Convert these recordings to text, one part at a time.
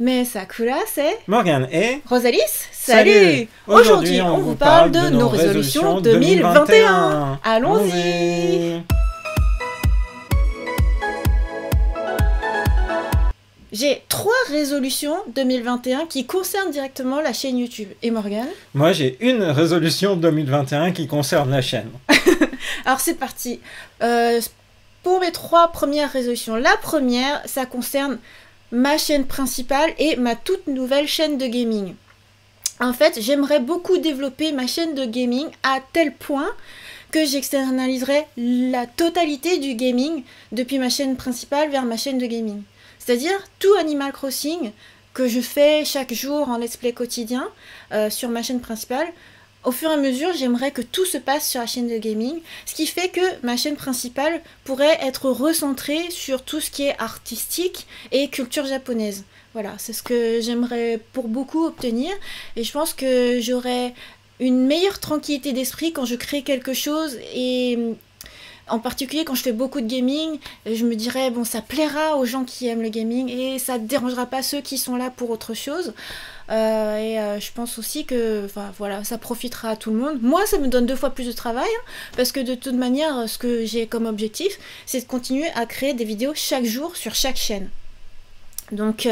Mais Sakura, c'est Morgane et Rosalis. salut. Salut. Aujourd'hui, on vous parle de nos résolutions 2021. Allons-y. J'ai 3 résolutions 2021 qui concernent directement la chaîne YouTube. Et Morgane? Moi, j'ai une résolution 2021 qui concerne la chaîne. Alors, c'est parti. Pour mes 3 premières résolutions, la première, ça concerne ma chaîne principale et ma toute nouvelle chaîne de gaming. En fait, j'aimerais beaucoup développer ma chaîne de gaming à tel point que j'externaliserai la totalité du gaming depuis ma chaîne principale vers ma chaîne de gaming. C'est-à-dire tout Animal Crossing que je fais chaque jour en let's play quotidien sur ma chaîne principale. Au fur et à mesure, j'aimerais que tout se passe sur la chaîne de gaming, ce qui fait que ma chaîne principale pourrait être recentrée sur tout ce qui est artistique et culture japonaise. Voilà, c'est ce que j'aimerais pour beaucoup obtenir, et je pense que j'aurai une meilleure tranquillité d'esprit quand je crée quelque chose, et en particulier quand je fais beaucoup de gaming, je me dirais, bon, ça plaira aux gens qui aiment le gaming, et ça ne dérangera pas ceux qui sont là pour autre chose. Je pense aussi que voilà, ça profitera à tout le monde. Moi, ça me donne 2 fois plus de travail, hein, parce que de toute manière, ce que j'ai comme objectif, c'est de continuer à créer des vidéos chaque jour sur chaque chaîne. Donc,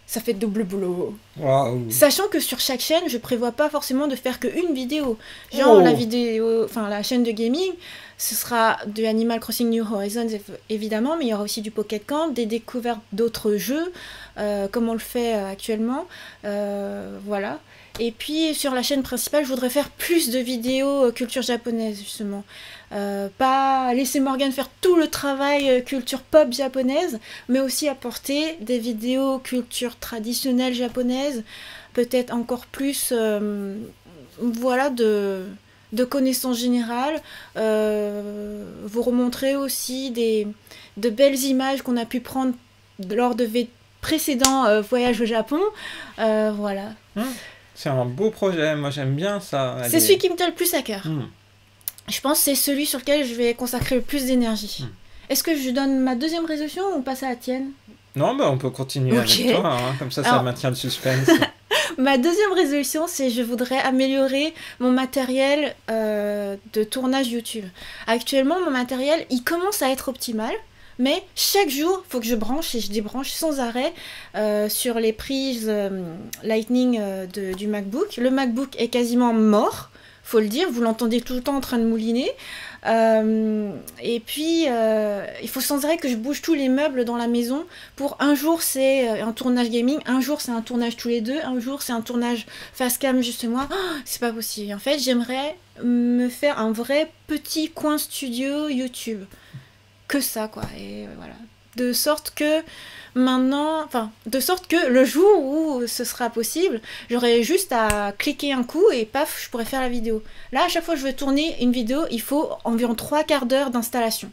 ça fait double boulot. Waouh. Sachant que sur chaque chaîne, je prévois pas forcément de faire qu'une vidéo. Genre la chaîne de gaming, ce sera de Animal Crossing New Horizons évidemment, mais il y aura aussi du Pocket Camp, des découvertes d'autres jeux, comme on le fait actuellement. Voilà. Et puis sur la chaîne principale, je voudrais faire plus de vidéos culture japonaise, justement. Pas laisser Morgane faire tout le travail culture pop japonaise, mais aussi apporter des vidéos culture traditionnelle japonaise, peut-être encore plus voilà, de connaissances générales, vous remontrer aussi de belles images qu'on a pu prendre lors de précédents voyages au Japon. Voilà. C'est un beau projet, moi j'aime bien ça. C'est celui qui me tient le plus à cœur. Je pense que c'est celui sur lequel je vais consacrer le plus d'énergie. Est-ce que je donne ma deuxième résolution ou on passe à la tienne? Non, on peut continuer avec toi, hein, comme ça maintient le suspense. Ma deuxième résolution, c'est je voudrais améliorer mon matériel de tournage YouTube. Actuellement, mon matériel, il commence à être optimal, mais chaque jour, il faut que je branche et je débranche sans arrêt sur les prises Lightning du MacBook. Le MacBook est quasiment mort, faut le dire, vous l'entendez tout le temps en train de mouliner. Et puis, il faut sans arrêt que je bouge tous les meubles dans la maison. Pour un jour, c'est un tournage gaming, un jour, c'est un tournage tous les deux, un jour, c'est un tournage face cam juste moi. Oh, c'est pas possible. En fait, j'aimerais me faire un vrai petit coin studio YouTube. Que ça, quoi. Et voilà. De sorte que le jour où ce sera possible, j'aurai juste à cliquer un coup et paf, je pourrai faire la vidéo. Là, à chaque fois que je veux tourner une vidéo, il faut environ 3/4 d'heure d'installation.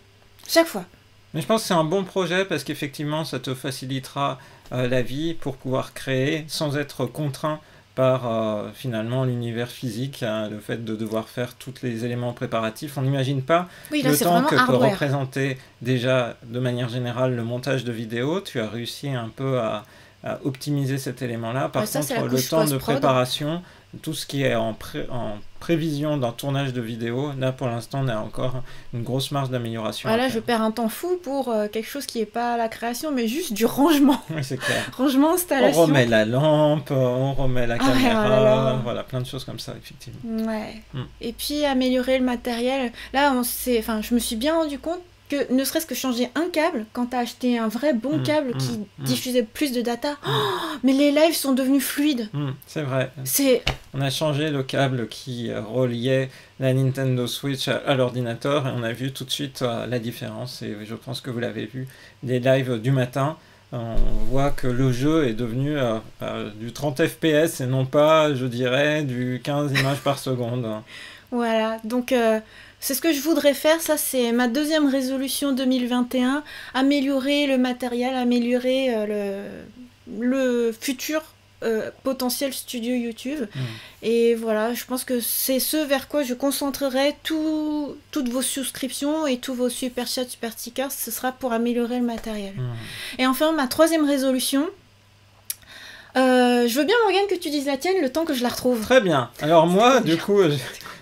Chaque fois. Mais je pense que c'est un bon projet parce qu'effectivement, ça te facilitera la vie pour pouvoir créer sans être contraint par finalement l'univers physique, le fait de devoir faire tous les éléments préparatifs. On n'imagine pas le temps que peut représenter déjà de manière générale le montage de vidéos. Tu as réussi un peu à optimiser cet élément-là. Par contre, le temps de préparation, tout ce qui est en prévision d'un tournage de vidéo, là pour l'instant on a encore une grosse marge d'amélioration. Voilà, je perds un temps fou pour quelque chose qui n'est pas la création, mais juste du rangement. Oui, c'est clair. Rangement, installation. On remet la lampe, on remet la caméra, voilà, plein de choses comme ça, effectivement. Ouais. Et puis améliorer le matériel. Là, je me suis bien rendu compte que ne serait-ce que changer un câble, quand tu as acheté un vrai bon câble qui diffusait plus de data, mais les lives sont devenus fluides. C'est vrai. On a changé le câble qui reliait la Nintendo Switch à l'ordinateur et on a vu tout de suite la différence. Et je pense que vous l'avez vu, les lives du matin, on voit que le jeu est devenu du 30 FPS et non pas, je dirais, du 15 images par seconde. Voilà, donc c'est ce que je voudrais faire, ça c'est ma deuxième résolution 2021, améliorer le matériel, améliorer le futur potentiel studio YouTube. Et voilà, je pense que c'est ce vers quoi je concentrerai toutes vos souscriptions et tous vos super chats, super stickers, ce sera pour améliorer le matériel. Et enfin, ma troisième résolution, Je veux bien, Morgane, que tu dises la tienne le temps que je la retrouve. Très bien. Alors moi, du coup,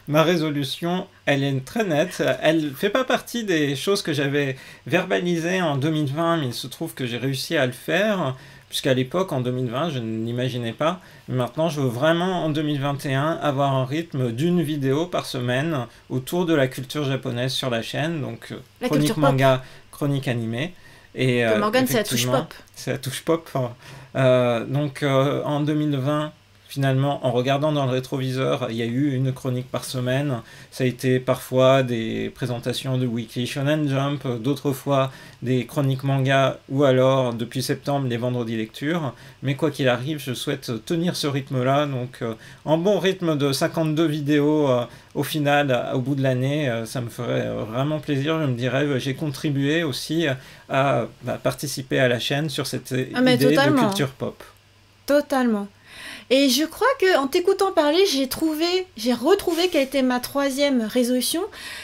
ma résolution, elle est très nette. Elle fait pas partie des choses que j'avais verbalisées en 2020, mais il se trouve que j'ai réussi à le faire, puisqu'à l'époque, en 2020, je n'imaginais pas. Maintenant, je veux vraiment, en 2021, avoir un rythme d'une vidéo par semaine autour de la culture japonaise sur la chaîne, donc La chronique culture pop. manga, chronique animée. Et Pour Morgane, c'est la touche effectivement, pop. c'est la touche pop. Donc en 2020, finalement, en regardant dans le rétroviseur, il y a eu une chronique par semaine. Ça a été parfois des présentations de Weekly Shonen Jump, d'autres fois des chroniques manga, ou alors, depuis septembre, les vendredis lecture. Mais quoi qu'il arrive, je souhaite tenir ce rythme-là. Donc en bon rythme de 52 vidéos au final, au bout de l'année, ça me ferait vraiment plaisir. Je me dirais, j'ai contribué aussi à participer à la chaîne sur cette idée de culture pop. Totalement. Et je crois que en t'écoutant parler, j'ai retrouvé quelle était ma 3e résolution,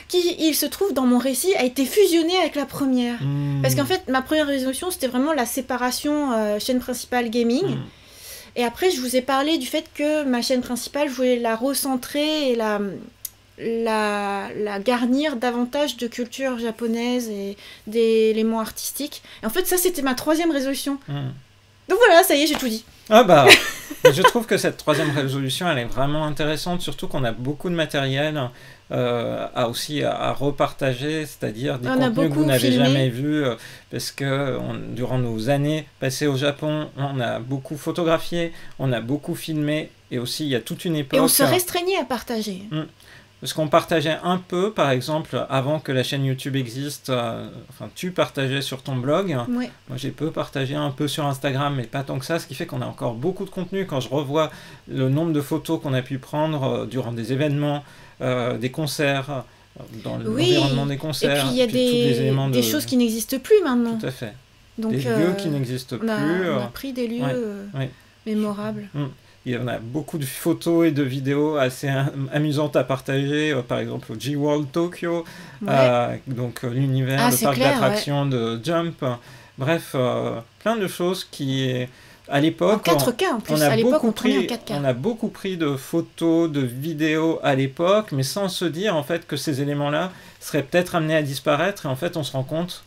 qui, il se trouve dans mon récit, a été fusionnée avec la première. Parce qu'en fait, ma première résolution, c'était vraiment la séparation chaîne principale gaming. Et après, je vous ai parlé du fait que ma chaîne principale, je voulais la recentrer et la garnir davantage de culture japonaise et d'éléments artistiques. Et en fait, ça, c'était ma 3e résolution. Donc voilà, ça y est, j'ai tout dit. Ah bah, je trouve que cette 3e résolution, elle est vraiment intéressante, surtout qu'on a beaucoup de matériel à repartager, c'est-à-dire des contenus que vous n'avez jamais vus, parce que durant nos années passées au Japon, on a beaucoup photographié, on a beaucoup filmé, et aussi il y a toute une époque... Et on se restreignait à partager. Parce qu'on partageait un peu, par exemple, avant que la chaîne YouTube existe, enfin tu partageais sur ton blog, ouais. Moi j'ai peu partagé un peu sur Instagram, mais pas tant que ça, ce qui fait qu'on a encore beaucoup de contenu. Quand je revois le nombre de photos qu'on a pu prendre durant des événements, des concerts, dans l'environnement des concerts, et puis il y a des choses qui n'existent plus maintenant. Tout à fait. Donc, des lieux qui n'existent plus. On a pris des lieux mémorables. Il y en a beaucoup de photos et de vidéos assez amusantes à partager, par exemple au G-World Tokyo, donc l'univers, le parc d'attractions de Jump. Bref, plein de choses qui, à l'époque, en 4K en plus. On a beaucoup pris de photos, de vidéos à l'époque, mais sans se dire en fait que ces éléments-là seraient peut-être amenés à disparaître. Et en fait, on se rend compte.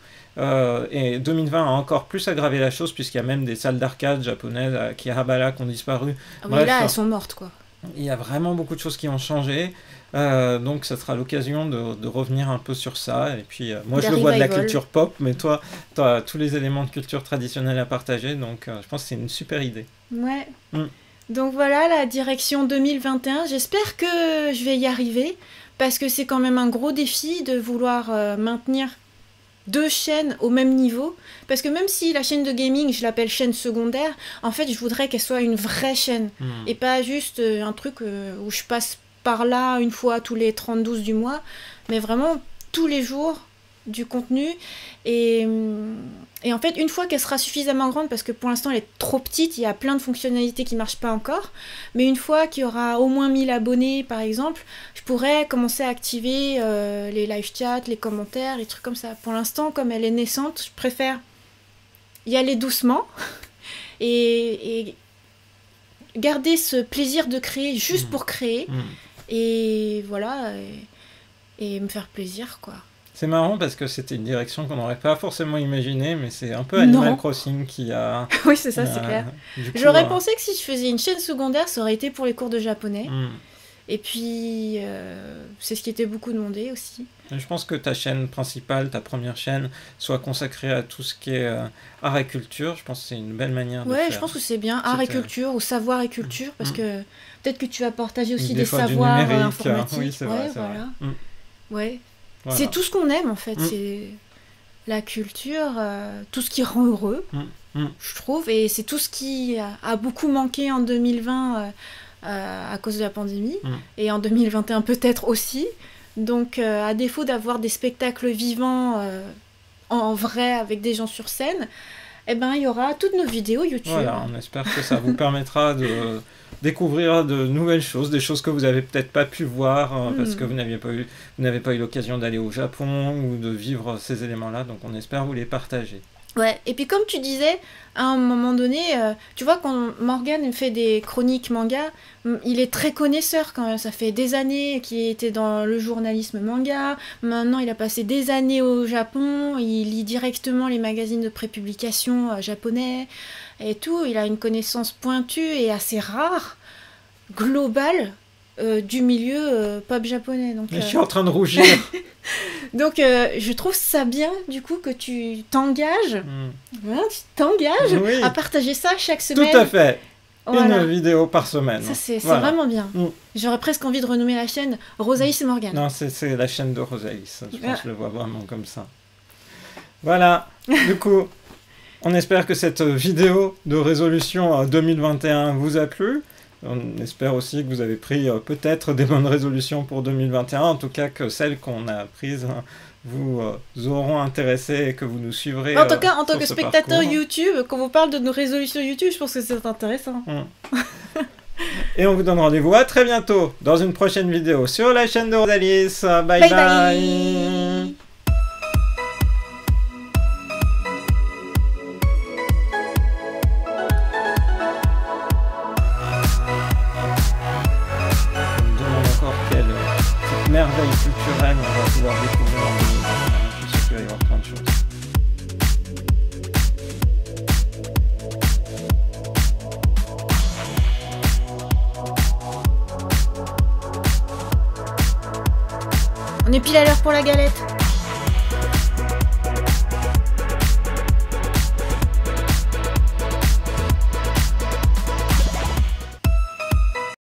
Et 2020 a encore plus aggravé la chose, puisqu'il y a même des salles d'arcade japonaises à Akihabara qui ont disparu. Bref, là, elles sont mortes, quoi. Il y a vraiment beaucoup de choses qui ont changé. Donc ça sera l'occasion de revenir un peu sur ça. Et puis moi, je le vois de la culture pop, mais toi, tu as tous les éléments de culture traditionnelle à partager. Donc je pense que c'est une super idée. Ouais. Donc voilà, la direction 2021. J'espère que je vais y arriver, parce que c'est quand même un gros défi de vouloir maintenir 2 chaînes au même niveau, parce que même si la chaîne de gaming, je l'appelle chaîne secondaire, en fait, je voudrais qu'elle soit une vraie chaîne, et pas juste un truc où je passe par là une fois tous les 30-12 du mois, mais vraiment tous les jours du contenu, et en fait, une fois qu'elle sera suffisamment grande, parce que pour l'instant, elle est trop petite, il y a plein de fonctionnalités qui ne marchent pas encore, mais une fois qu'il y aura au moins 1000 abonnés, par exemple, je pourrais commencer à activer les live chats, les commentaires, les trucs comme ça. Pour l'instant, comme elle est naissante, je préfère y aller doucement et garder ce plaisir de créer juste pour créer, et voilà, et me faire plaisir, quoi. C'est marrant parce que c'était une direction qu'on n'aurait pas forcément imaginée, mais c'est un peu Animal Crossing qui a... Oui, c'est ça, c'est clair. J'aurais pensé que si je faisais une chaîne secondaire, ça aurait été pour les cours de japonais. Et puis, c'est ce qui était beaucoup demandé aussi. Je pense que ta chaîne principale, ta première chaîne, soit consacrée à tout ce qui est art et culture. Je pense que c'est une belle manière de faire. Ouais, je pense que c'est bien. Art et culture, ou savoir et culture, parce que peut-être que tu vas partager aussi des savoirs informatiques. Oui, c'est vrai, voilà. Ouais. Voilà. C'est tout ce qu'on aime, en fait. C'est la culture, tout ce qui rend heureux, je trouve. Et c'est tout ce qui a beaucoup manqué en 2020 à cause de la pandémie. Et en 2021 peut-être aussi. Donc, à défaut d'avoir des spectacles vivants en vrai avec des gens sur scène, eh ben, il y aura toutes nos vidéos YouTube. Voilà, on espère que ça vous permettra de découvrir de nouvelles choses, des choses que vous n'avez peut-être pas pu voir parce que vous n'avez pas eu l'occasion d'aller au Japon ou de vivre ces éléments-là. Donc, on espère vous les partager. Ouais, et puis comme tu disais, à un moment donné, tu vois, quand Morgan fait des chroniques manga, il est très connaisseur quand même. Ça fait des années qu'il était dans le journalisme manga. Maintenant, il a passé des années au Japon. Il lit directement les magazines de prépublication japonais et tout. Il a une connaissance pointue et assez rare, globale, du milieu pop japonais. Donc, Je suis en train de rougir. donc je trouve ça bien du coup que tu t'engages, Oui. à partager ça chaque semaine. Tout à fait. Voilà. Une vidéo par semaine. Ça c'est Voilà. vraiment bien. J'aurais presque envie de renommer la chaîne Rosaïs et Morgan. Non, c'est la chaîne de Rosaïs. Je pense que je le vois vraiment comme ça. Voilà. Du coup, on espère que cette vidéo de résolution 2021 vous a plu. On espère aussi que vous avez pris peut-être des bonnes résolutions pour 2021. En tout cas, que celles qu'on a prises vous auront intéressé et que vous nous suivrez. En tout cas, en tant que spectateur parcours. YouTube, quand vous parle de nos résolutions YouTube, je pense que c'est intéressant. Et on vous donne rendez-vous à très bientôt dans une prochaine vidéo sur la chaîne de Rosalis. Bye Bye bye. bye. Merveille culturelle, on va pouvoir découvrir en 2021. Je sais qu'il va y avoir plein de choses. On est pile à l'heure pour la galette.